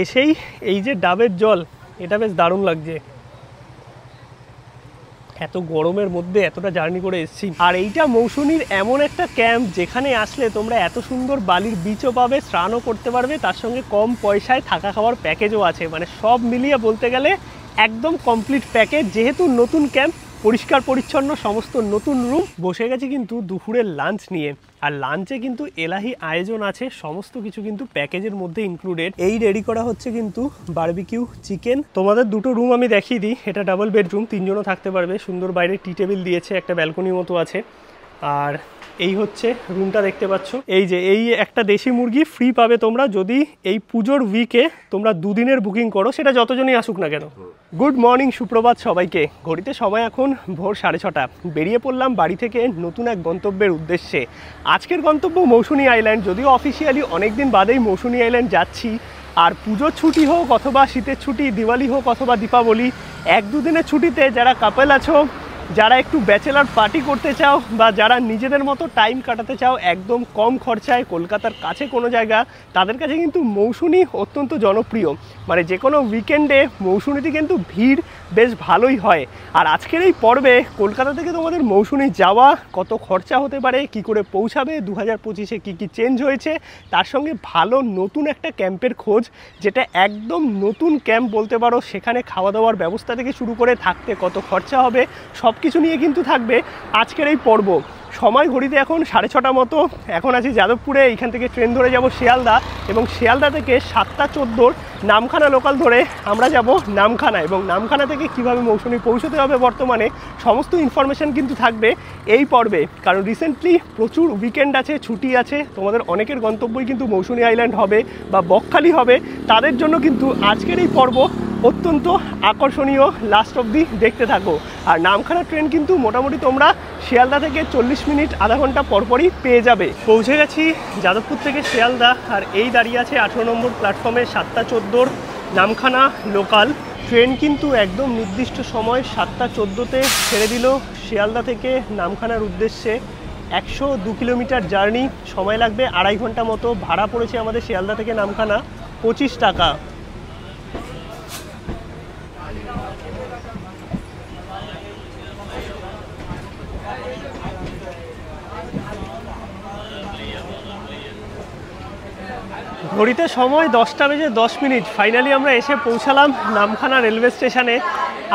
এসেই এই যে ডাবের জল, এটা বেশ দারুণ লাগছে। এত গরমের মধ্যে এতটা জার্নি করে এসেছি। আর এইটা মৌসুমীর এমন একটা ক্যাম্প যেখানে আসলে তোমরা এত সুন্দর বালির বিচও পাবে, স্নানও করতে পারবে, তার সঙ্গে কম পয়সায় থাকা খাওয়ার প্যাকেজও আছে। মানে সব মিলিয়ে বলতে গেলে একদম কমপ্লিট প্যাকেজ। যেহেতু নতুন ক্যাম্প, পরিষ্কার পরিচ্ছন্ন, সমস্ত নতুন রুম। বসে গেছি কিন্তু দুপুরের লাঞ্চ নিয়ে। আর লাঞ্চে কিন্তু এলাহি আয়োজন আছে, সমস্ত কিছু কিন্তু প্যাকেজের মধ্যে ইনক্লুডেড। এই রেডি করা হচ্ছে কিন্তু বারবিকিউ চিকেন। তোমাদের দুটো রুম আমি দেখিয়ে দিই। এটা ডাবল বেডরুম, 3 জনও থাকতে পারবে। সুন্দর বাইরে টি টেবিল দিয়েছে, একটা ব্যালকনির মতো আছে। আর এই হচ্ছে রুমটা দেখতে পাচ্ছ। এই যে এই একটা দেশি মুরগি ফ্রি পাবে তোমরা যদি এই পুজোর উইকে তোমরা 2 দিনের বুকিং করো, সেটা যতজনই আসুক না কেন। গুড মর্নিং, সুপ্রভাত সবাইকে। ঘড়িতে সময় এখন ভোর 6:30। বেরিয়ে পড়লাম বাড়ি থেকে নতুন এক গন্তব্যের উদ্দেশ্যে। আজকের গন্তব্য মৌসুমী আইল্যান্ড। যদিও অফিসিয়ালি অনেকদিন বাদেই মৌসুমী আইল্যান্ড যাচ্ছি। আর পুজোর ছুটি হোক অথবা শীতের ছুটি, দিওয়ালি হোক অথবা দীপাবলি, 1-2 দিনের ছুটিতে যারা কাপল আছো, যারা একটু ব্যাচেলার পার্টি করতে চাও, বা যারা নিজেদের মতো টাইম কাটাতে চাও একদম কম খরচায় কলকাতার কাছে কোনো জায়গা, তাদের কাছে কিন্তু মৌসুমী অত্যন্ত জনপ্রিয়। মানে যে কোনো উইকেন্ডে মৌসুমীতে কিন্তু ভিড় বেশ ভালোই হয়। আর আজকের এই পর্বে কলকাতা থেকে তোমাদের মৌসুমী যাওয়া, কত খরচা হতে পারে, কি করে পৌঁছাবে, 2025-এ কী কী চেঞ্জ হয়েছে, তার সঙ্গে ভালো নতুন একটা ক্যাম্পের খোঁজ, যেটা একদম নতুন ক্যাম্প বলতে পারো। সেখানে খাওয়া দাওয়ার ব্যবস্থা থেকে শুরু করে থাকতে কত খরচা হবে, সব কিছু নিয়ে কিন্তু থাকবে আজকের এই পর্ব। সময় ঘড়িতে এখন 6:30 মতো। এখন আছি যাদবপুরে। এইখান থেকে ট্রেন ধরে যাব শিয়ালদা, এবং শিয়ালদা থেকে 7:14 নামখানা লোকাল ধরে আমরা যাব নামখানা। এবং নামখানা থেকে কিভাবে মৌসুমী পৌঁছতে হবে বর্তমানে, সমস্ত ইনফরমেশান কিন্তু থাকবে এই পর্বে। কারণ রিসেন্টলি প্রচুর উইকেন্ড আছে, ছুটি আছে। তোমাদের অনেকের গন্তব্যই কিন্তু মৌসুমী আইল্যান্ড হবে বা বকখালি হবে। তাদের জন্য কিন্তু আজকের এই পর্ব অত্যন্ত আকর্ষণীয়। লাস্ট অবধি দেখতে থাকো। আর নামখানা ট্রেন কিন্তু মোটামুটি তোমরা শিয়ালদা থেকে 40 মিনিট, আধা ঘন্টা পরপরই পেয়ে যাবে। পৌঁছে গেছি যাদবপুর থেকে শিয়ালদা। আর এই দাঁড়িয়ে আছে 18 নম্বর প্ল্যাটফর্মে 7:14 নামখানা লোকাল ট্রেন। কিন্তু একদম নির্দিষ্ট সময় 7:14-তে ছেড়ে দিল শিয়ালদা থেকে নামখানার উদ্দেশ্যে। 102 কিলোমিটার জার্নি, সময় লাগবে 2.5 ঘন্টা মতো। ভাড়া পড়েছে আমাদের শিয়ালদা থেকে নামখানা 25 টাকা। ঘড়িতে সময় 10:10। ফাইনালি আমরা এসে পৌঁছালাম নামখানা রেলওয়ে স্টেশনে।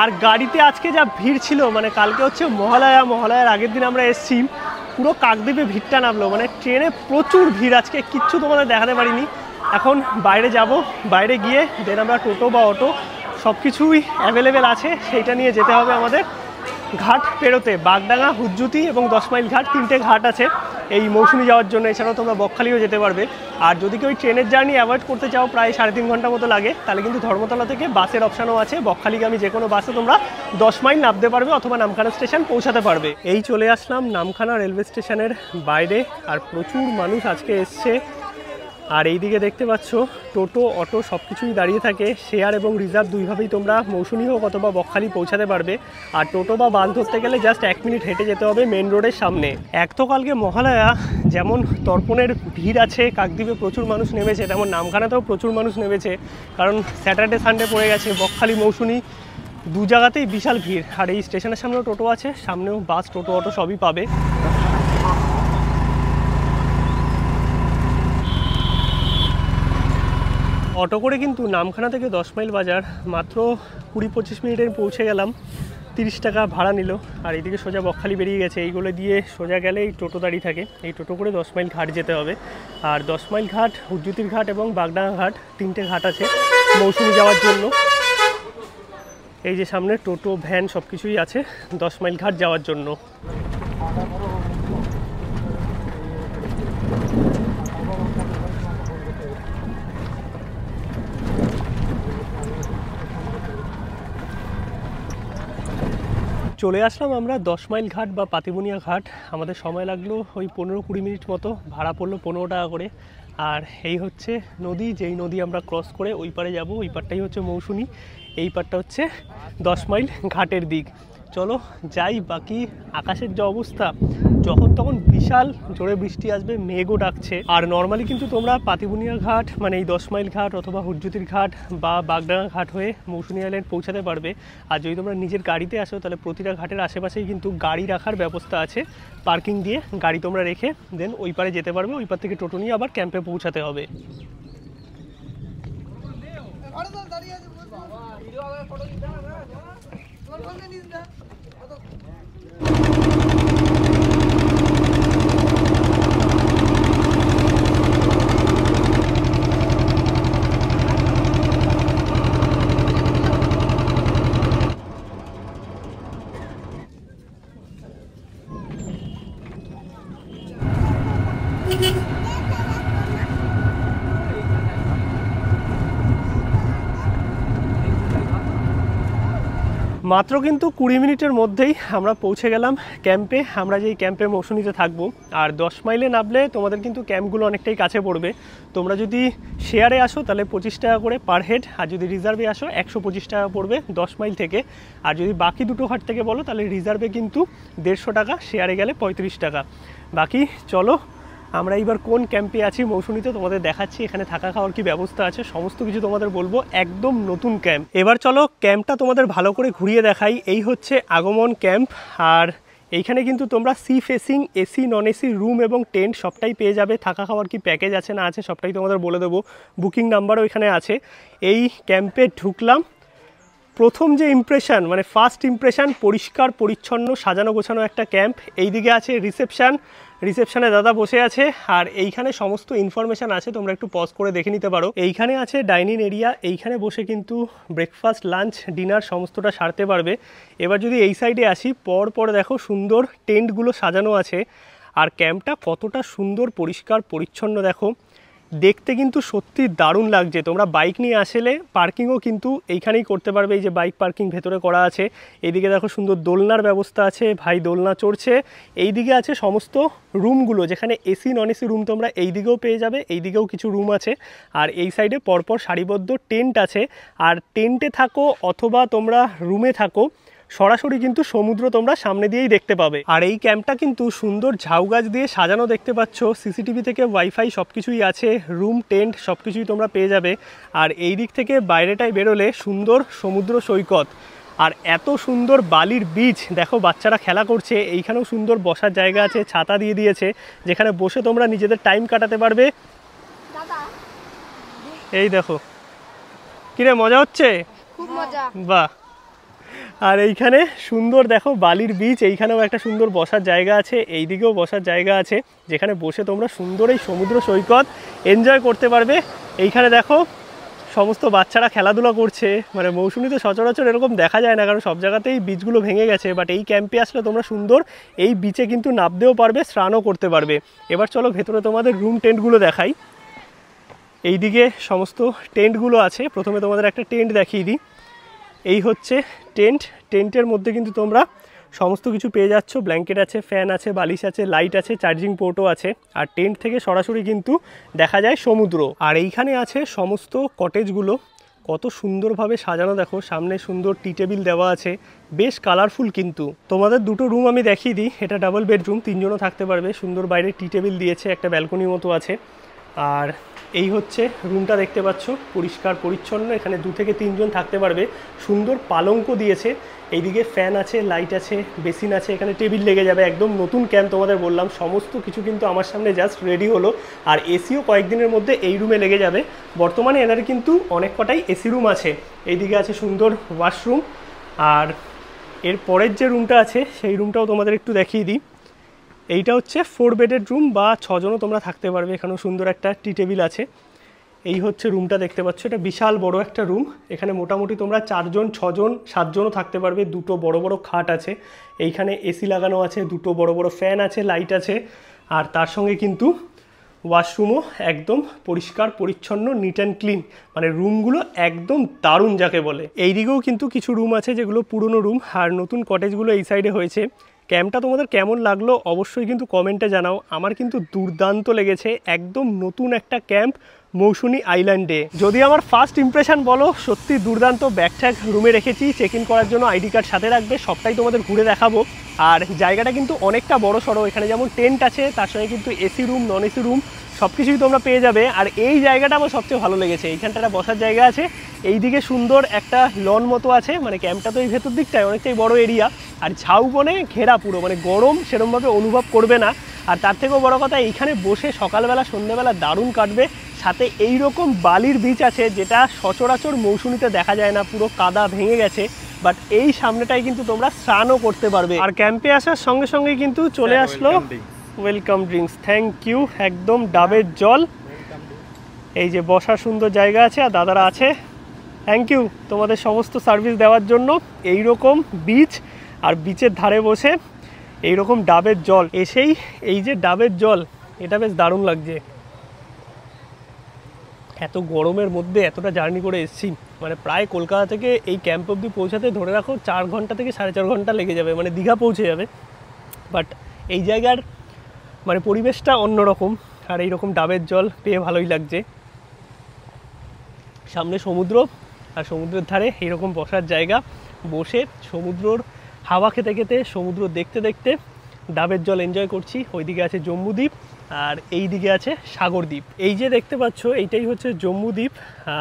আর গাড়িতে আজকে যা ভিড় ছিল, মানে কালকে হচ্ছে মহালয়ার আগের দিন আমরা এসেছি, পুরো কাকদ্বীপে ভিড়টা নামলো। মানে ট্রেনে প্রচুর ভিড়। আজকে কিচ্ছু তোমাদের দেখাতে পারিনি। এখন বাইরে যাব, বাইরে গিয়ে দেন আমরা টোটো বা অটো সব কিছুই অ্যাভেলেবেল আছে, সেইটা নিয়ে যেতে হবে আমাদের ঘাট পেরোতে। বাগডাঙ্গা, হুজ্জুতি এবং 10 মাইল ঘাট, 3টে ঘাট আছে এই মৌসুমী যাওয়ার জন্য। এছাড়াও তোমরা বকখালিও যেতে পারবে। আর যদি কেউ ট্রেনের জার্নি অ্যাভয়েড করতে চাও, প্রায় 3.5 ঘন্টা মতো লাগে, তাহলে কিন্তু ধর্মতলা থেকে বাসের অপশানও আছে। বকখালিগামী যে কোনো বাসে তোমরা 10 মাইল নামতে পারবে অথবা নামখানা স্টেশন পৌঁছাতে পারবে। এই চলে আসলাম নামখানা রেলওয়ে স্টেশনের বাইরে। আর প্রচুর মানুষ আজকে এসছে। আর এই দিকে দেখতে পাচ্ছ টোটো, অটো সব কিছুই দাঁড়িয়ে থাকে। শেয়ার এবং রিজার্ভ দুইভাবেই তোমরা মৌসুমী হোক অথবা বকখালি পৌঁছাতে পারবে। আর টোটো বা বাস ধরতে গেলে জাস্ট 1 মিনিট হেঁটে যেতে হবে মেন রোডের সামনে। এক তো কালকে মহালয়া, যেমন তর্পণের ভিড় আছে, কাকদ্বীপে প্রচুর মানুষ নেমেছে, তেমন নামখানাতেও প্রচুর মানুষ নেমেছে। কারণ স্যাটারডে সানডে পড়ে গেছে। বকখালি মৌসুমী 2 জায়গাতেই বিশাল ভিড়। আর এই স্টেশনের সামনেও টোটো আছে, সামনেও বাস, টোটো, অটো সবই পাবে। অটো করে কিন্তু নামখানা থেকে 10 মাইল বাজার মাত্র 20-25 মিনিটে পৌঁছে গেলাম। 30 টাকা ভাড়া নিল। আর এইদিকে সোজা বকখালি বেরিয়ে গেছে। এইগুলো দিয়ে সোজা গেলে এই টোটো দাঁড়িয়ে থাকে। এই টোটো করে 10 মাইল ঘাট যেতে হবে। আর 10 মাইল ঘাট, হুজ্জুতির ঘাট এবং বাগডাঙ্গা ঘাট, 3টে ঘাট আছে মৌসুমী যাওয়ার জন্য। এই যে সামনে টোটো, ভ্যান সব কিছুই আছে 10 মাইল ঘাট যাওয়ার জন্য। চলে আসলাম আমরা 10 মাইল ঘাট বা পাতিবুনিয়া ঘাট। আমাদের সময় লাগলো ওই 15-20 মিনিট মতো। ভাড়া পড়লো 15 টাকা করে। আর এই হচ্ছে নদী, যেই নদী আমরা ক্রস করে ওই পারে যাব। ওই পারটাই হচ্ছে মৌসুমী, এই পারটা হচ্ছে 10 মাইল ঘাটের দিক। চলো যাই। বাকি আকাশের যে অবস্থা, যখন তখন বিশাল জোরে বৃষ্টি আসবে, মেঘও ডাকছে। আর নর্মালি কিন্তু তোমরা পাতিবুনিয়া ঘাট মানে এই 10 মাইল ঘাট অথবা হুজ্জুতির ঘাট বা বাগডাঙ্গা ঘাট হয়ে মৌসুনী আইল্যান্ড পৌঁছাতে পারবে। আর যদি তোমরা নিজের গাড়িতে আসো তাহলে প্রতিটা ঘাটের আশেপাশেই কিন্তু গাড়ি রাখার ব্যবস্থা আছে, পার্কিং দিয়ে গাড়ি তোমরা রেখে দেন ওই পারে যেতে পারবে। ওই পার থেকে টোটো নিয়ে আবার ক্যাম্পে পৌঁছাতে হবে। মাত্র কিন্তু 20 মিনিটের মধ্যেই আমরা পৌঁছে গেলাম ক্যাম্পে। আমরা যেই ক্যাম্পে মৌসুনীতে থাকবো। আর 10 মাইলে নামলে তোমাদের কিন্তু ক্যাম্পগুলো অনেকটাই কাছে পড়বে। তোমরা যদি শেয়ারে আসো তাহলে 25 টাকা করে পার হেড, আর যদি রিজার্ভে আসো 125 টাকা পড়বে 10 মাইল থেকে। আর যদি বাকি দুটো ঘাট থেকে বলো তাহলে রিজার্ভে কিন্তু 150 টাকা, শেয়ারে গেলে 35 টাকা। বাকি চলো আমরা এইবার কোন ক্যাম্পে আছি মৌসুনীতে তোমাদের দেখাচ্ছি। এখানে থাকা খাওয়ার কি ব্যবস্থা আছে সমস্ত কিছু তোমাদের বলবো। একদম নতুন ক্যাম্প। এবার চলো ক্যাম্পটা তোমাদের ভালো করে ঘুরিয়ে দেখাই। এই হচ্ছে আগমন ক্যাম্প। আর এইখানে কিন্তু তোমরা sea facing AC non AC room এবং টেন্ট সবটাই পেয়ে যাবে। থাকা খাওয়ার কি প্যাকেজ আছে না আছে সবটাই তোমাদের বলে দেবো। বুকিং নাম্বারও এখানে আছে। এই ক্যাম্পে ঢুকলাম, প্রথম যে ইমপ্রেশন মানে ফার্স্ট ইমপ্রেশন, পরিষ্কার পরিচ্ছন্ন সাজানো গোছানো একটা ক্যাম্প। এইদিকে আছে রিসেপশন, রিসেপশনে দাদা বসে আছে। আর এইখানে সমস্ত ইনফরমেশান আছে, তোমরা একটু পজ করে দেখে নিতে পারো। এইখানে আছে ডাইনিং এরিয়া, এইখানে বসে কিন্তু ব্রেকফাস্ট লাঞ্চ ডিনার সমস্তটা সারতে পারবে। এবার যদি এই সাইডে আসি, পর দেখো সুন্দর টেন্টগুলো সাজানো আছে। আর ক্যাম্পটা কতটা সুন্দর পরিষ্কার পরিচ্ছন্ন দেখো, দেখতে কিন্তু সত্যি দারুণ লাগছে। তোমরা বাইক নিয়ে আসলে পার্কিংও কিন্তু এইখানেই করতে পারবে। এই যে বাইক পার্কিং ভেতরে করা আছে। এইদিকে দেখো সুন্দর দোলনার ব্যবস্থা আছে, ভাই দোলনা চড়ছে। এইদিকে আছে সমস্ত রুমগুলো, যেখানে এসি নন এসি রুম তোমরা এইদিকেও পেয়ে যাবে, এইদিকেও কিছু রুম আছে। আর এই সাইডে পরপর সারিবদ্ধ টেন্ট আছে। আর টেন্টে থাকো অথবা তোমরা রুমে থাকো, সরাসরি কিন্তু সমুদ্র তোমরা সামনে দিয়েই দেখতে পাবে। আর এই ক্যাম্পটা কিন্তু সুন্দর ঝাউ গাছ দিয়ে সাজানো দেখতে পাচ্ছ। সিসিটিভি থেকে ওয়াইফাই সব কিছুই আছে, রুম টেন্ট সব কিছুই তোমরা পেয়ে যাবে। আর এই দিক থেকে বাইরেটায় বেরোলে সুন্দর সমুদ্র সৈকত আর এত সুন্দর বালির বীচ। দেখো বাচ্চারা খেলা করছে, এইখানেও সুন্দর বসার জায়গা আছে, ছাতা দিয়ে দিয়েছে যেখানে বসে তোমরা নিজেদের টাইম কাটাতে পারবে। এই দেখো কিরে মজা হচ্ছে, খুব মজা। বাহ। আর এইখানে সুন্দর দেখো বালির বীচ, এইখানেও একটা সুন্দর বসার জায়গা আছে, এইদিকেও বসার জায়গা আছে যেখানে বসে তোমরা সুন্দর এই সমুদ্র সৈকত এনজয় করতে পারবে। এইখানে দেখো সমস্ত বাচ্চারা খেলাধুলা করছে। মানে মৌসুমীতে সচরাচর এরকম দেখা যায় না, কারণ সব জায়গাতেই বীচগুলো ভেঙে গেছে। বাট এই ক্যাম্পে আসলে তোমরা সুন্দর এই বিচে কিন্তু নামতেও পারবে, স্নানও করতে পারবে। এবার চলো ভেতরে তোমাদের রুম টেন্টগুলো দেখাই। এইদিকে সমস্ত টেন্টগুলো আছে। প্রথমে তোমাদের একটা টেন্ট দেখিয়ে দিই। এই হচ্ছে টেন্ট। টেন্টের মধ্যে কিন্তু তোমরা সমস্ত কিছু পেয়ে যাচ্ছ, ব্ল্যাঙ্কেট আছে, ফ্যান আছে, বালিশ আছে, লাইট আছে, চার্জিং পোর্টও আছে। আর টেন্ট থেকে সরাসরি কিন্তু দেখা যায় সমুদ্র। আর এইখানে আছে সমস্ত কটেজগুলো, কত সুন্দরভাবে সাজানো দেখো। সামনে সুন্দর টি টেবিল দেওয়া আছে, বেশ কালারফুল। কিন্তু তোমাদের দুটো রুম আমি দেখিয়ে দিই। এটা ডাবল বেডরুম, 3 জনও থাকতে পারবে। সুন্দর বাইরে টি টেবিল দিয়েছে, একটা ব্যালকনির মতো আছে। আর এই হচ্ছে রুমটা দেখতে পাচ্ছ, পরিষ্কার পরিচ্ছন্ন। এখানে 2 থেকে 3 জন থাকতে পারবে। সুন্দর পালঙ্ক দিয়েছে, এইদিকে ফ্যান আছে, লাইট আছে, বেসিন আছে, এখানে টেবিল লেগে যাবে। একদম নতুন ক্যাম্প তোমাদের বললাম, সমস্ত কিছু কিন্তু আমার সামনে জাস্ট রেডি হলো। আর এসিও কয়েকদিনের মধ্যে এই রুমে লেগে যাবে। বর্তমানে এনার কিন্তু অনেক কটাই এসি রুম আছে। এইদিকে আছে সুন্দর ওয়াশরুম। আর এর পরের যে রুমটা আছে সেই রুমটাও তোমাদের একটু দেখিয়ে দিই। এইটা হচ্ছে 4 বেডের রুম, বা 6 জনও তোমরা থাকতে পারবে। এখানেও সুন্দর একটা টি টেবিল আছে। এই হচ্ছে রুমটা দেখতে পাচ্ছ, এটা বিশাল বড় একটা রুম। এখানে মোটামুটি তোমরা 4 জন, 6 জন, 7 জনও থাকতে পারবে। 2টো বড় বড় খাট আছে, এইখানে এসি লাগানো আছে, 2টো বড় বড় ফ্যান আছে, লাইট আছে। আর তার সঙ্গে কিন্তু ওয়াশরুমও একদম পরিষ্কার পরিচ্ছন্ন, নিট অ্যান্ড ক্লিন। মানে রুমগুলো একদম দারুণ যাকে বলে। এইদিকেও কিন্তু কিছু রুম আছে যেগুলো পুরনো রুম, আর নতুন কটেজগুলো এই সাইডে হয়েছে। ক্যাম্পটা তোমাদের কেমন লাগলো অবশ্যই কিন্তু কমেন্টে জানাও। আমার কিন্তু দুর্দান্ত লেগেছে, একদম নতুন একটা ক্যাম্প, মৌসুনি আইল্যান্ডে। যদি আমার ফার্স্ট ইমপ্রেশন বলো, সত্যি দুর্দান্ত। ব্যাগ রুমে রেখেছি, চেক ইন করার জন্য আইডি কার্ড সাথে রাখবে, সবটাই তোমাদের ঘুরে দেখাবো। আর জায়গাটা কিন্তু অনেকটা বড় সড়ো, এখানে যেমন টেন্ট আছে তার সঙ্গে কিন্তু AC room, non AC room সব কিছুই তোমরা পেয়ে যাবে। আর এই জায়গাটা আমার সবচেয়ে ভালো লেগেছে, এইখানটা একটা বসার জায়গা আছে, এইদিকে সুন্দর একটা লন মতো আছে, মানে ক্যাম্পটা তো এই ভেতর দিকটায় অনেকটাই বড় এরিয়া, আর ঝাউবনে ঘেরা পুরো, মানে গরম সেরকমভাবে অনুভব করবে না। আর তার থেকেও বড় কথা, এইখানে বসে সকালবেলা সন্ধ্যেবেলা দারুণ কাটবে। সাথে এই রকম বালির বিচ আছে যেটা সচরাচর মৌসুমীতে দেখা যায় না, পুরো কাদা ভেঙে গেছে, বাট এই সামনেটাই কিন্তু তোমরা স্নানও করতে পারবে। আর ক্যাম্পে আসার সঙ্গে সঙ্গে কিন্তু চলে আসলো ওয়েলকাম ড্রিঙ্কস। Thank you. একদম ডাবের জল, এই যে বসার সুন্দর জায়গা আছে, আর দাদারা আছে। থ্যাংক ইউ তোমাদের সমস্ত সার্ভিস দেওয়ার জন্য। এই রকম বিচ আর বিচের ধারে বসে এই রকম ডাবের জল, এসেই এই যে ডাবের জল, এটা বেশ দারুণ লাগছে। এত গরমের মধ্যে এতটা জার্নি করে এসেছি, মানে প্রায় কলকাতা থেকে এই ক্যাম্প অবধি পৌঁছাতে ধরে রাখো 4 ঘন্টা থেকে 4.5 ঘন্টা লেগে যাবে, মানে দীঘা পৌঁছে যাবে। বাট এই জায়গার মানে পরিবেশটা অন্যরকম, আর এইরকম ডাবের জল পেয়ে ভালোই লাগছে। সামনে সমুদ্র, আর সমুদ্রের ধারে এইরকম বসার জায়গা, বসে সমুদ্রর হাওয়া খেতে খেতে, সমুদ্র দেখতে দেখতে ডাবের জল এনজয় করছি। ওইদিকে আছে জম্বুদ্বীপ, আর এই দিকে আছে সাগরদ্বীপ। এই যে দেখতে পাচ্ছ, এইটাই হচ্ছে জম্বুদ্বীপ,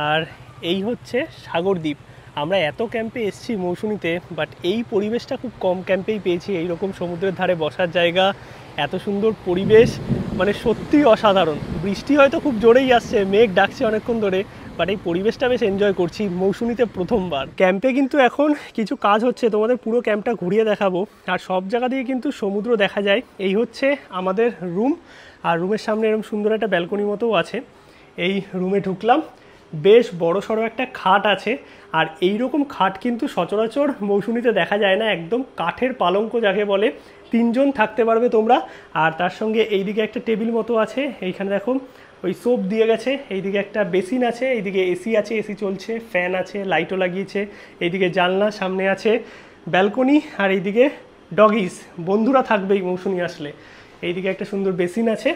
আর এই হচ্ছে সাগরদ্বীপ। আমরা এত ক্যাম্পে এসেছি মৌসুমীতে, বাট এই পরিবেশটা খুব কম ক্যাম্পেই পেয়েছি। এইরকম সমুদ্রের ধারে বসার জায়গা, এত সুন্দর পরিবেশ, মানে সত্যি অসাধারণ। বৃষ্টি হয়তো খুব জোরেই আসছে, মেঘ ডাকছে অনেকক্ষণ ধরে, বাট এই পরিবেশটা বেশ এনজয় করছি মৌসুমীতে প্রথমবার। ক্যাম্পে কিন্তু এখন কিছু কাজ হচ্ছে, তোমাদের পুরো ক্যাম্পটা ঘুরিয়ে দেখাবো। আর সব জায়গা দিয়ে কিন্তু সমুদ্র দেখা যায়। এই হচ্ছে আমাদের রুম, আর রুমের সামনে এরকম সুন্দর একটা ব্যালকনি মতোও আছে। এই রুমে ঢুকলাম, বেশ বড় সড়ো একটা খাট আছে, আর এই রকম খাট কিন্তু সচরাচর মৌসুমীতে দেখা যায় না। একদম কাঠের পালঙ্ক যাকে বলে, 3 জন থাকতে পারবে তোমরা। আর তার সঙ্গে এইদিকে একটা টেবিল মতো আছে, এইখানে দেখো ওই সোপ দিয়ে গেছে, এইদিকে একটা বেসিন আছে, এইদিকে এসি আছে, এসি চলছে, ফ্যান আছে, লাইটও লাগিয়েছে, এইদিকে জানলা, সামনে আছে ব্যালকনি, আর এইদিকে ডগিস, বন্ধুরা থাকবেই মৌসুমী আসলে। এইদিকে একটা সুন্দর বেসিন আছে,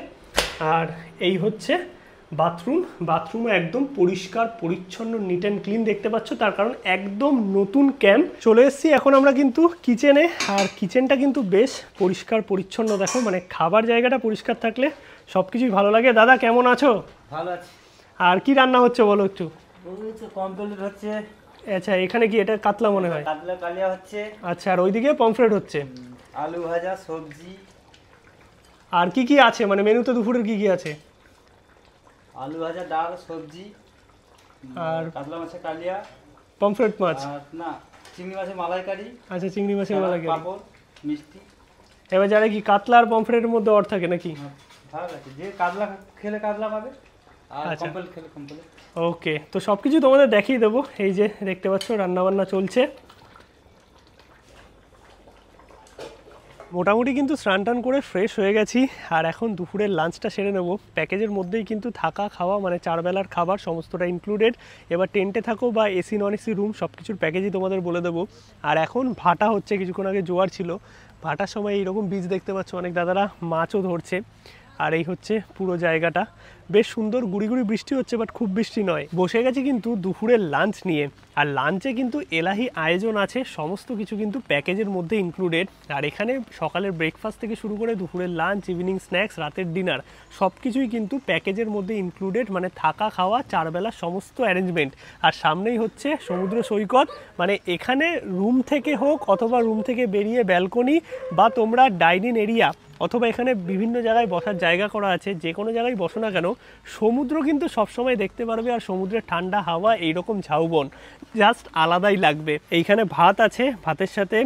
আর এই হচ্ছে বাথরুম। বাথরুমও একদম পরিষ্কার পরিচ্ছন্ন, নিট অ্যান্ড ক্লিন দেখতে পাচ্ছ, তার কারণ একদম নতুন ক্যাম্প। চলে এসেছি এখন আমরা কিন্তু কিচেনে, আর কিচেনটা কিন্তু বেশ পরিষ্কার পরিচ্ছন্ন। দেখো, মানে খাবার জায়গাটা পরিষ্কার থাকলে সব কিছুই ভালো লাগে। দাদা কেমন আছো? ভালো আছি। আর কি রান্না হচ্ছে বলো একটু? কমপ্লিট হচ্ছে। আচ্ছা, এখানে কি এটা কাতলা মনে হয়? কাতলা কালিয়া হচ্ছে। আচ্ছা, আর ওইদিকে পমফ্রেট হচ্ছে, আলু ভাজা, সবজি। আর কি কি আছে মানে মেনুতে দুপুরের কি কি আছে? আলু ভাজা, ডাল, সবজি, আর কাতলা মাছের কালিয়া, পমফ্রেট মাছ, আর না চিংড়ি মাছের মালাইকারি। আচ্ছা, চিংড়ি মাছের মালাইকারি, পাপড়, মিষ্টি। এবার যারা কি কাতলা আর পমফ্রেটের মধ্যে অর থাকে নাকি? ভালো লাগে, যে কাতলা খেলে কাতলা পাবে, আর আচ্ছা, কমপ্লিট খেলে কমপ্লিট। ওকে, তো সব কিছু তোমাদের দেখিয়ে দেবো। এই যে দেখতে পাচ্ছ রান্নাবান্না চলছে। মোটামুটি কিন্তু স্নান টান করে ফ্রেশ হয়ে গেছি, আর এখন দুপুরের লাঞ্চটা সেরে নেবো। প্যাকেজের মধ্যেই কিন্তু থাকা খাওয়া, মানে 4 বেলার খাবার সমস্তটা ইনক্লুডেড। এবার টেন্টে থাকো বা এসি নন এসি রুম, সব কিছুর প্যাকেজই তোমাদের বলে দেবো। আর এখন ভাটা হচ্ছে, কিছুক্ষণ আগে জোয়ার ছিল, ভাটার সময় এইরকম বীজ দেখতে পাচ্ছ, অনেক দাদারা মাছও ধরছে। আর এই হচ্ছে পুরো জায়গাটা, বেশ সুন্দর, গুড়ি গুড়ি বৃষ্টি হচ্ছে, বাট খুব বৃষ্টি নয়। বসে গেছি কিন্তু দুপুরের লাঞ্চ নিয়ে, আর লাঞ্চে কিন্তু এলাহি আয়োজন আছে, সমস্ত কিছু কিন্তু প্যাকেজের মধ্যে ইনক্লুডেড। আর এখানে সকালের ব্রেকফাস্ট থেকে শুরু করে দুপুরের লাঞ্চ, ইভিনিং স্ন্যাক্স, রাতের ডিনার, সব কিছুই কিন্তু প্যাকেজের মধ্যে ইনক্লুডেড, মানে থাকা খাওয়া 4 বেলা সমস্ত অ্যারেঞ্জমেন্ট। আর সামনেই হচ্ছে সমুদ্র সৈকত, মানে এখানে রুম থেকে হোক অথবা রুম থেকে বেরিয়ে ব্যালকনি বা তোমরা ডাইনিং এরিয়া অথবা এখানে বিভিন্ন জায়গায় বসার জায়গা করা আছে, যে কোনো জায়গায় বসো না কেন, সমুদ্র কিন্তু সবসময় দেখতে পারবে। আর সমুদ্রের ঠান্ডা হাওয়া, এইরকম ঝাউবন, জাস্ট আলাদাই লাগবে। এইখানে ভাত আছে, ভাতের সাথে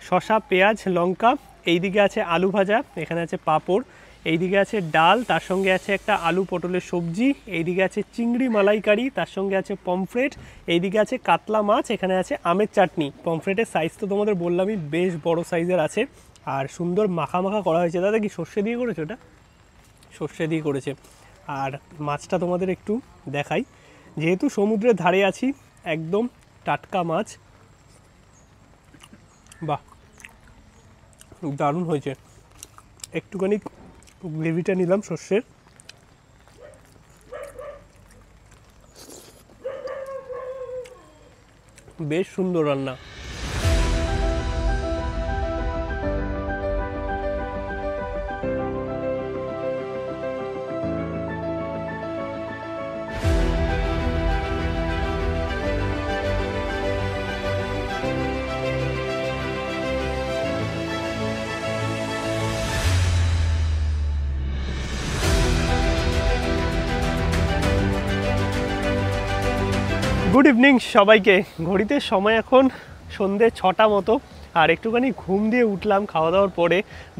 শসা, পেঁয়াজ, লঙ্কা, এইদিকে আছে আলু ভাজা, এখানে আছে পাঁপড়, এইদিকে আছে ডাল, তার সঙ্গে আছে একটা আলু পটলের সবজি, এইদিকে আছে চিংড়ি মালাইকারি, তার সঙ্গে আছে পমফ্রেট, এইদিকে আছে কাতলা মাছ, এখানে আছে আমের চাটনি। পমফ্রেটের সাইজ তো তোমাদের বললামই, বেশ বড় সাইজের আছে, আর সুন্দর মাখা মাখা করা হয়েছে। দাদা কি সর্ষে দিয়ে করেছে? ওটা সর্ষে দিয়ে করেছে। আর মাছটা তোমাদের একটু দেখাই, যেহেতু সমুদ্রের ধারে আছি, একদম টাটকা মাছ। বাহ, দারুণ হয়েছে। একটুখানি গ্রেভিটা নিলাম সর্ষের, বেশ সুন্দর রান্না। গুড ইভিনিং সবাইকে। ঘড়িতে সময় এখন সন্ধ্যে 6টা মতো, আর একটুখানি ঘুম দিয়ে উঠলাম খাওয়া দাওয়ার পরে।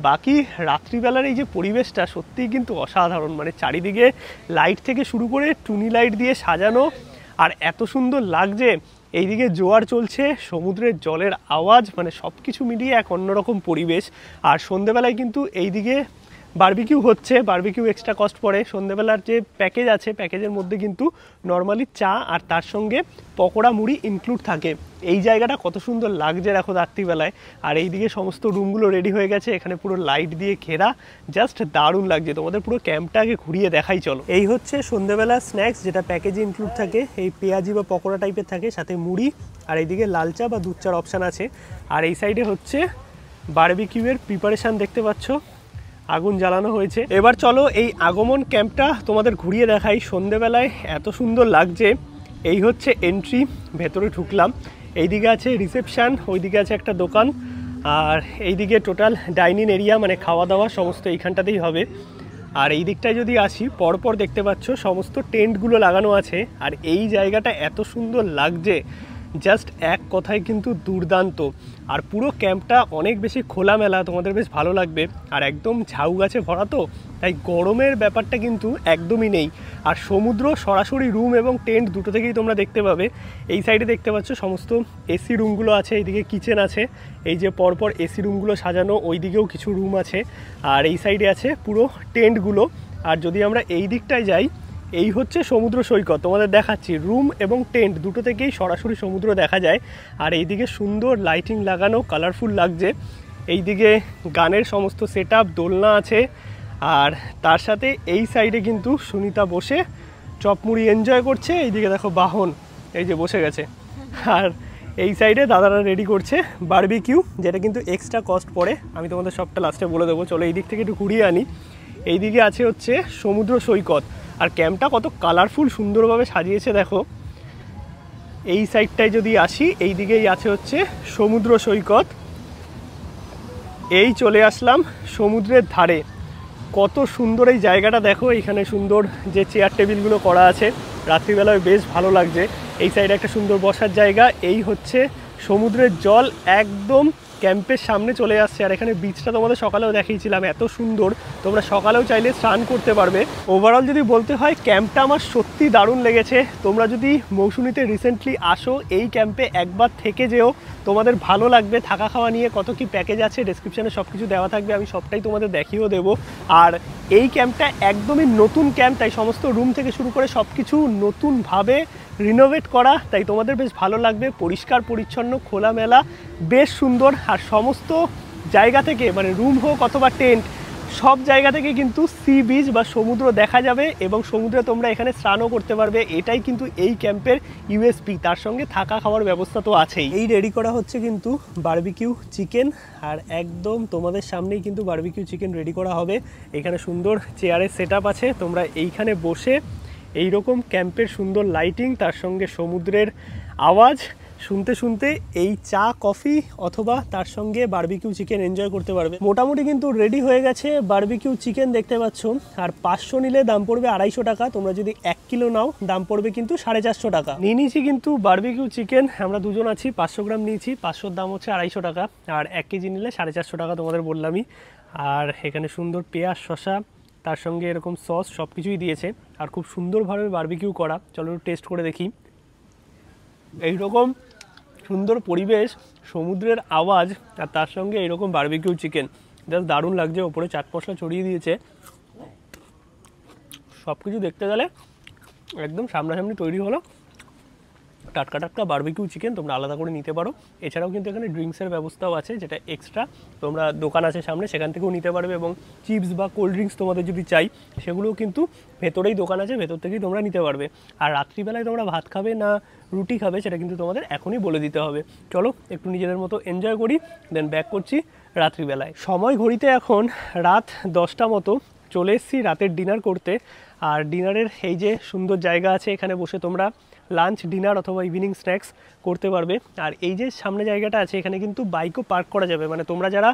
বাকি রাত্রিবেলার এই যে পরিবেশটা সত্যিই কিন্তু অসাধারণ, মানে চারিদিকে লাইট থেকে শুরু করে টুনি লাইট দিয়ে সাজানো, আর এত সুন্দর লাগছে। এইদিকে জোয়ার চলছে, সমুদ্রের জলের আওয়াজ, মানে সব কিছু মিলিয়ে এক অন্যরকম পরিবেশ। আর সন্ধ্যেবেলায় কিন্তু এইদিকে বারবিকিউ হচ্ছে, বারবিকিউ এক্সট্রা কস্ট পড়ে। সন্ধ্যেবেলার যে প্যাকেজ আছে, প্যাকেজের মধ্যে কিন্তু নর্মালি চা আর তার সঙ্গে পকোড়া মুড়ি ইনক্লুড থাকে। এই জায়গাটা কত সুন্দর লাগছে দেখো রাত্রিবেলায়। আর এইদিকে সমস্ত রুমগুলো রেডি হয়ে গেছে, এখানে পুরো লাইট দিয়ে ঘেরা, জাস্ট দারুণ লাগছে। তোমাদের পুরো ক্যাম্পটাকে ঘুরিয়ে দেখাই চলো। এই হচ্ছে সন্ধ্যেবেলার স্ন্যাক্স, যেটা প্যাকেজে ইনক্লুড থাকে। এই পেঁয়াজি বা পকোড়া টাইপের থাকে, সাথে মুড়ি, আর এইদিকে লাল চা বা দুধ চার অপশান আছে। আর এই সাইডে হচ্ছে বারবিকিউয়ের প্রিপারেশান দেখতে পাচ্ছ, আগুন জ্বালানো হয়েছে। এবার চলো এই আগমন ক্যাম্পটা তোমাদের ঘুরিয়ে দেখাই। সন্ধেবেলায় এত সুন্দর লাগছে। এই হচ্ছে এন্ট্রি, ভেতরে ঢুকলাম। এইদিকে আছে রিসেপশান, ওইদিকে আছে একটা দোকান, আর এইদিকে টোটাল ডাইনিং এরিয়া, মানে খাওয়া দাওয়া সমস্ত এইখানটাতেই হবে। আর এই দিকটায় যদি আসি, পরপর দেখতে পাচ্ছ সমস্ত টেন্টগুলো লাগানো আছে। আর এই জায়গাটা এত সুন্দর লাগছে, জাস্ট এক কথায় কিন্তু দুর্দান্ত। আর পুরো ক্যাম্পটা অনেক বেশি খোলামেলা, তোমাদের বেশ ভালো লাগবে। আর একদম ঝাউ গাছে ভরা, তো তাই গরমের ব্যাপারটা কিন্তু একদমই নেই। আর সমুদ্র সরাসরি রুম এবং টেন্ট দুটো থেকেই তোমরা দেখতে পাবে। এই সাইডে দেখতে পাচ্ছ সমস্ত এসি রুমগুলো আছে, এইদিকে কিচেন আছে, এই যে পরপর এসি রুমগুলো সাজানো, ওই দিকেও কিছু রুম আছে। আর এই সাইডে আছে পুরো টেন্টগুলো। আর যদি আমরা এই দিকটায় যাই, এই হচ্ছে সমুদ্র সৈকত, তোমাদের দেখাচ্ছি। রুম এবং টেন্ট দুটো থেকেই সরাসরি সমুদ্র দেখা যায়। আর এইদিকে সুন্দর লাইটিং লাগানো, কালারফুল লাগছে। এইদিকে গানের সমস্ত সেট আপ, দোলনা আছে। আর তার সাথে এই সাইডে কিন্তু সুনিতা বসে চপমুড়ি এনজয় করছে। এইদিকে দেখো বাহন এই যে বসে গেছে। আর এই সাইডে দাদারা রেডি করছে বারবিকিউ, যেটা কিন্তু এক্সট্রা কস্ট পড়ে। আমি তোমাদের সবটা লাস্টে বলে দেবো। চলো এই দিক থেকে একটু ঘুরিয়ে আনি। এইদিকে আছে হচ্ছে সমুদ্র সৈকত। আর ক্যাম্পটা কত কালারফুল, সুন্দরভাবে সাজিয়েছে দেখো। এই সাইডটায় যদি আসি, এই দিকেই আছে হচ্ছে সমুদ্র সৈকত। এই চলে আসলাম সমুদ্রের ধারে। কত সুন্দর এই জায়গাটা দেখো। এখানে সুন্দর যে চেয়ার টেবিলগুলো করা আছে, রাত্রিবেলায় বেশ ভালো লাগছে। এই সাইডে একটা সুন্দর বসার জায়গা। এই হচ্ছে সমুদ্রের জল একদম ক্যাম্পের সামনে চলে আসছে। আর এখানে বিচটা তোমাদের সকালেও দেখিয়েছিলাম, এত সুন্দর। তোমরা সকালেও চাইলে স্নান করতে পারবে। ওভারঅল যদি বলতে হয়, ক্যাম্পটা আমার সত্যি দারুণ লেগেছে। তোমরা যদি মৌসুমীতে রিসেন্টলি আসো, এই ক্যাম্পে একবার থেকে যেও, তোমাদের ভালো লাগবে। থাকা খাওয়া নিয়ে কত কি প্যাকেজ আছে, ডেসক্রিপশানে সব কিছু দেওয়া থাকবে, আমি সবটাই তোমাদের দেখিয়েও দেবো। আর এই ক্যাম্পটা একদমই নতুন ক্যাম্প, তাই সমস্ত রুম থেকে শুরু করে সব কিছু নতুনভাবে রিনোভেট করা, তাই তোমাদের বেশ ভালো লাগবে। পরিষ্কার পরিচ্ছন্ন, খোলামেলা, বেশ সুন্দর। আর সমস্ত জায়গা থেকে, মানে রুম হোক অথবা টেন্ট, সব জায়গা থেকে কিন্তু সি বিচ বা সমুদ্র দেখা যাবে, এবং সমুদ্রে তোমরা এখানে স্নানও করতে পারবে। এটাই কিন্তু এই ক্যাম্পের ইউএসপি। তার সঙ্গে থাকা খাওয়ার ব্যবস্থা তো আছেই। এই রেডি করা হচ্ছে কিন্তু বারবিকিউ চিকেন, আর একদম তোমাদের সামনেই কিন্তু বারবিকিউ চিকেন রেডি করা হবে। এখানে সুন্দর চেয়ারের সেট আপ আছে, তোমরা এইখানে বসে এই রকম ক্যাম্পের সুন্দর লাইটিং, তার সঙ্গে সমুদ্রের আওয়াজ শুনতে শুনতে এই চা কফি অথবা তার সঙ্গে বারবিকিউ চিকেন এনজয় করতে পারবে। মোটামুটি কিন্তু রেডি হয়ে গেছে বারবিকিউ চিকেন, দেখতে পাচ্ছ। আর 500 নিলে দাম পড়বে 250 টাকা। তোমরা যদি 1 কিলো নাও, দাম পড়বে কিন্তু 450 টাকা। নিয়ে নিয়েছি কিন্তু বারবিকিউ চিকেন, আমরা দুজন আছি, 500 গ্রাম নিয়েছি। 500-র দাম হচ্ছে 250 টাকা। আর 1 কেজি নিলে 450 টাকা, তোমাদের বললামই। আর এখানে সুন্দর পেঁয়াজ, শসা, তার সঙ্গে এরকম সস, সব কিছুই দিয়েছে। আর খুব সুন্দরভাবে বারবিকিউ করা। চলো টেস্ট করে দেখি। এইরকম সুন্দর পরিবেশ, সমুদ্রের আওয়াজ, আর তার সঙ্গে এইরকম বারবিকিউ চিকেন, জাস্ট দারুণ লাগছে। ওপরে চাট মশলা ছড়িয়ে দিয়েছে। সব কিছু দেখতে গেলে একদম সামনাসামনি তৈরি হলো। টাটকা টাটকা বারবিকিউ চিকেন তোমরা আলাদা করে নিতে পারো। এছাড়াও কিন্তু এখানে ড্রিঙ্কসের ব্যবস্থাও আছে, যেটা এক্সট্রা তোমরা দোকান আছে সামনে সেখান থেকেও নিতে পারবে, এবং চিপস বা কোল্ড ড্রিঙ্কস তোমাদের যদি চাই সেগুলোও কিন্তু ভেতরেই দোকান আছে, ভেতর থেকেই তোমরা নিতে পারবে। আর রাত্রিবেলায় তোমরা ভাত খাবে না রুটি খাবে সেটা কিন্তু তোমাদের এখনই বলে দিতে হবে। চলো একটু নিজেদের মতো এনজয় করি, দেন ব্যাক করছি রাত্রিবেলায়। সময় ঘড়িতে এখন রাত 10টা মতো, চলে এসেছি রাতের ডিনার করতে। আর ডিনারের এই যে সুন্দর জায়গা আছে, এখানে বসে তোমরা লাঞ্চ ডিনার অথবা ইভিনিং স্ন্যাক্স করতে পারবে। আর এই যে সামনে জায়গাটা আছে এখানে কিন্তু বাইকও পার্ক করা যাবে, মানে তোমরা যারা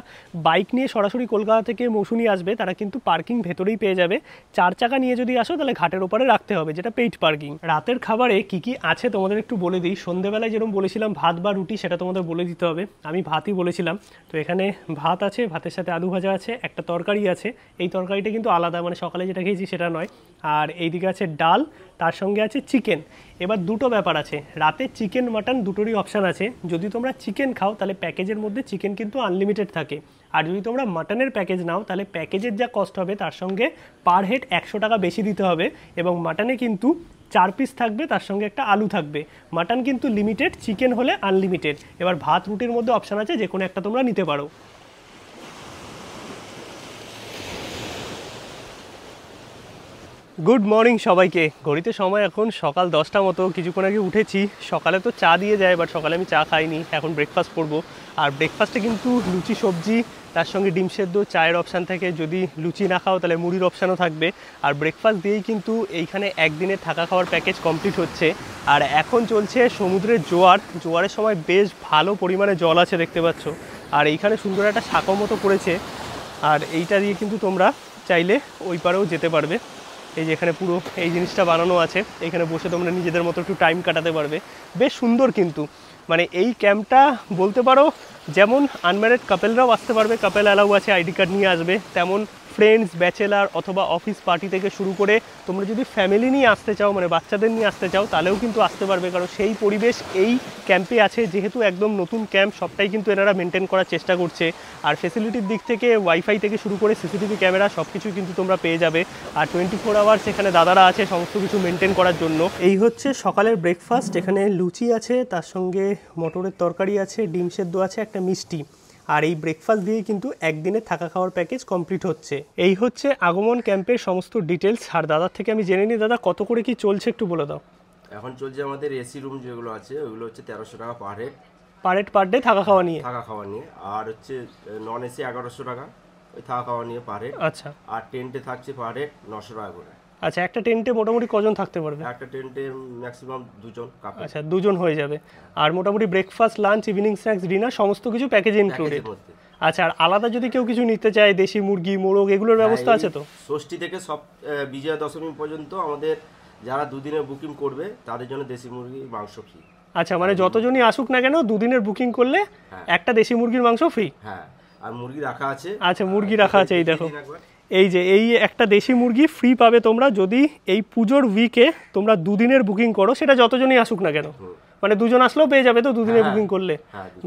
বাইক নিয়ে সরাসরি কলকাতা থেকে মৌসুনি আসবে তারা কিন্তু পার্কিং ভেতরেই পেয়ে যাবে। 4 চাকা নিয়ে যদি আসো তাহলে ঘাটের ওপারে রাখতে হবে, যেটা পেইড পার্কিং। রাতের খাবারে কি কি আছে তোমাদের একটু বলে দিই। সন্ধ্যেবেলায় যেরকম বলেছিলাম ভাত বা রুটি, সেটা তোমাদের বলে দিতে হবে। আমি ভাতই বলেছিলাম, তো এখানে ভাত আছে, ভাতের সাথে আলু ভাজা আছে, একটা তরকারি আছে। এই তরকারিটা কিন্তু আলাদা, মানে সকালে যেটা খেয়েছি সেটা নয়। আর এইদিকে আছে ডাল, তার সঙ্গে আছে চিকেন। এবার দুটো ব্যাপার আছে, রাতে চিকেন মাটন দুটোরই অপশান আছে। যদি তোমরা চিকেন খাও তাহলে প্যাকেজের মধ্যে চিকেন কিন্তু আনলিমিটেড থাকে, আর যদি তোমরা মাটনের প্যাকেজ নাও তাহলে প্যাকেজের যা কস্ট হবে তার সঙ্গে পার হেড 100 টাকা বেশি দিতে হবে। এবং মাটনে কিন্তু 4 পিস থাকবে, তার সঙ্গে একটা আলু থাকবে। মাটন কিন্তু লিমিটেড, চিকেন হলে আনলিমিটেড। এবার ভাত রুটির মধ্যে অপশান আছে, যে কোনো একটা তোমরা নিতে পারো। গুড মর্নিং সবাইকে। ঘড়িতে সময় এখন সকাল 10টা মতো, কিছুক্ষণ আগে উঠেছি। সকালে তো চা দিয়ে যায়, বাট সকালে আমি চা খাইনি, এখন ব্রেকফাস্ট করবো। আর ব্রেকফাস্টে কিন্তু লুচি সবজি, তার সঙ্গে ডিম সেদ্ধ, চায়ের অপশান থাকে। যদি লুচি না খাও তাহলে মুড়ির অপশানও থাকবে। আর ব্রেকফাস্ট দিয়েই কিন্তু এইখানে একদিনের থাকা খাওয়ার প্যাকেজ কমপ্লিট হচ্ছে। আর এখন চলছে সমুদ্রের জোয়ার, জোয়ারের সময় বেশ ভালো পরিমাণে জল আছে দেখতে পাচ্ছ। আর এইখানে সুন্দর একটা সাঁকো মতো করেছে, আর এইটা দিয়ে কিন্তু তোমরা চাইলে ওই পারেও যেতে পারবে। এই যে এখানে পুরো এই জিনিসটা বানানো আছে, এখানে বসে তোমরা নিজেদের মতো একটু টাইম কাটাতে পারবে। বেশ সুন্দর কিন্তু, মানে এই ক্যাম্পটা বলতে পারো যেমন আনম্যারিড কাপেলরাও আসতে পারবে, কাপেল অ্যালাউ আছে, আইডি কার্ড নিয়ে আসবে, তেমন ফ্রেন্ডস, ব্যাচেলার অথবা অফিস পার্টি থেকে শুরু করে তোমরা যদি ফ্যামিলি নিয়ে আসতে চাও, মানে বাচ্চাদের নিয়ে আসতে চাও, তাহলেও কিন্তু আসতে পারবে। কারণ সেই পরিবেশ এই ক্যাম্পে আছে, যেহেতু একদম নতুন ক্যাম্প, সবটাই কিন্তু এনারা মেনটেন করার চেষ্টা করছে। আর ফেসিলিটির দিক থেকে ওয়াইফাই থেকে শুরু করে সিসিটিভি ক্যামেরা সব কিছুই কিন্তু তোমরা পেয়ে যাবে। আর 24 আওয়ার্স এখানে দাদারা আছে সমস্ত কিছু মেনটেন করার জন্য। এই হচ্ছে সকালের ব্রেকফাস্ট। এখানে লুচি আছে, তার সঙ্গে মটরের তরকারি আছে, ডিম সেদ্ধ আছে, একটা মিষ্টি। আর এই ব্রেকফাস্ট দিয়ে কিন্তু একদিনে থাকা খাওয়ার প্যাকেজ কমপ্লিট হচ্ছে। এই হচ্ছে আগমন ক্যাম্পের সমস্ত ডিটেলস। আর দাদার থেকে আমি জেনে নিই, দাদা কত করে কি চলছে একটু বলে দাও। এখন চলছে আমাদের এসি রুম যেগুলো আছে ওগুলো হচ্ছে 1300 টাকা পার হেড, পার ডে থাকা খাওয়া নিয়ে। আর হচ্ছে নন এসি 1100 টাকা ওই থাকা খাওয়া নিয়ে পার হেড। আচ্ছা। আর টেন্টে থাকছে পার হেড 900 টাকা করে। আচ্ছা, একটা টেন্টে মোটামুটি কজন থাকতে পারবে? একটা টেন্টে ম্যাক্সিমাম 2 জন কাপল। আচ্ছা, 2 জন হয়ে যাবে। আর মোটামুটি breakfast, lunch, evening snacks, dinner সমস্ত কিছু প্যাকেজে ইনক্লুডেড। আচ্ছা, আর আলাদা যদি কেউ কিছু নিতে চায়, দেশি মুরগি, মোরগ, এগুলোর ব্যবস্থা আছে তো? ষষ্ঠী থেকে সব বিজয়া দশমী পর্যন্ত আমাদের যারা 2 দিনের বুকিং করবে তাদের জন্য দেশি মুরগির মাংস ফ্রি। আচ্ছা, মানে যতজনই আসুক না কেন 2 দিনের বুকিং করলে একটা দেশি মুরগির মাংস ফ্রি? হ্যাঁ, আর মুরগি রাখা আছে। আচ্ছা, মুরগি রাখা আছে। এই দেখো, এই যে এই একটা দেশি মুরগি ফ্রি পাবে তোমরা যদি এই পুজোর উইকে তোমরা 2 দিনের বুকিং করো, সেটা যতজনই আসুক না কেন। মানে 2 জন আসলেও পেয়ে যাবে তো 2 দিনের বুকিং করলে।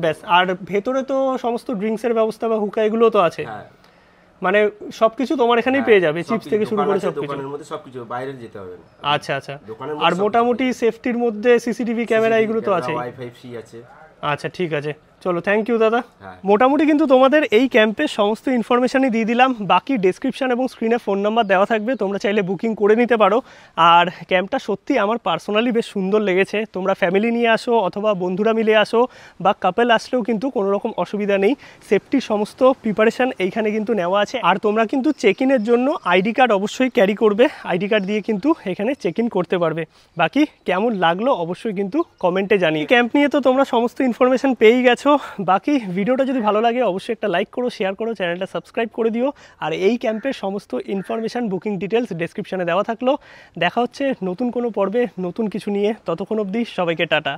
ব্যাস। আর ভেতরে তো সমস্ত ড্রিঙ্কসের ব্যবস্থা বা হুকা এগুলো তো আছে, মানে সবকিছু তোমার এখানেই পেয়ে যাবে, চিপস থেকে শুরু করে সবকিছু। দোকানের মধ্যে সবকিছু, বাইরে যেতে হবে না। আচ্ছা আচ্ছা। আর মোটামুটি সেফটির মধ্যে সিসিটিভি ক্যামেরা এগুলো তো আছে, ওয়াইফাই ফ্রি আছে। আচ্ছা, ঠিক আছে, চলো, থ্যাংক ইউ দাদা। মোটামুটি কিন্তু তোমাদের এই ক্যাম্পের সমস্ত ইনফরমেশনই দিয়ে দিলাম। বাকি ডেসক্রিপশন এবং স্ক্রিনে ফোন নাম্বার দেওয়া থাকবে, তোমরা চাইলে বুকিং করে নিতে পারো। আর ক্যাম্পটা সত্যি আমার পার্সোনালি বেশ সুন্দর লেগেছে। তোমরা ফ্যামিলি নিয়ে আসো অথবা বন্ধুরা মিলে আসো বা কাপেল আসলেও কিন্তু কোনো রকম অসুবিধা নেই। সেফটির সমস্ত প্রিপারেশান এইখানে কিন্তু নেওয়া আছে। আর তোমরা কিন্তু চেক ইনের জন্য আইডি কার্ড অবশ্যই ক্যারি করবে, আইডি কার্ড দিয়ে কিন্তু এখানে চেক ইন করতে পারবে। বাকি কেমন লাগলো অবশ্যই কিন্তু কমেন্টে জানিয়ে। ক্যাম্প নিয়ে তো তোমরা সমস্ত ইনফরমেশন পেয়েই গেছো। বাকি ভিডিওটা যদি ভালো লাগে অবশ্যই একটা লাইক করো, শেয়ার করো, চ্যানেলটা সাবস্ক্রাইব করে দিও। আর এই ক্যাম্পের সমস্ত ইনফরমেশান, বুকিং ডিটেলস ডেসক্রিপশনে দেওয়া থাকলো। দেখা হচ্ছে নতুন কোনো পর্বে নতুন কিছু নিয়ে। ততক্ষণ অবধি সবাইকে টাটা।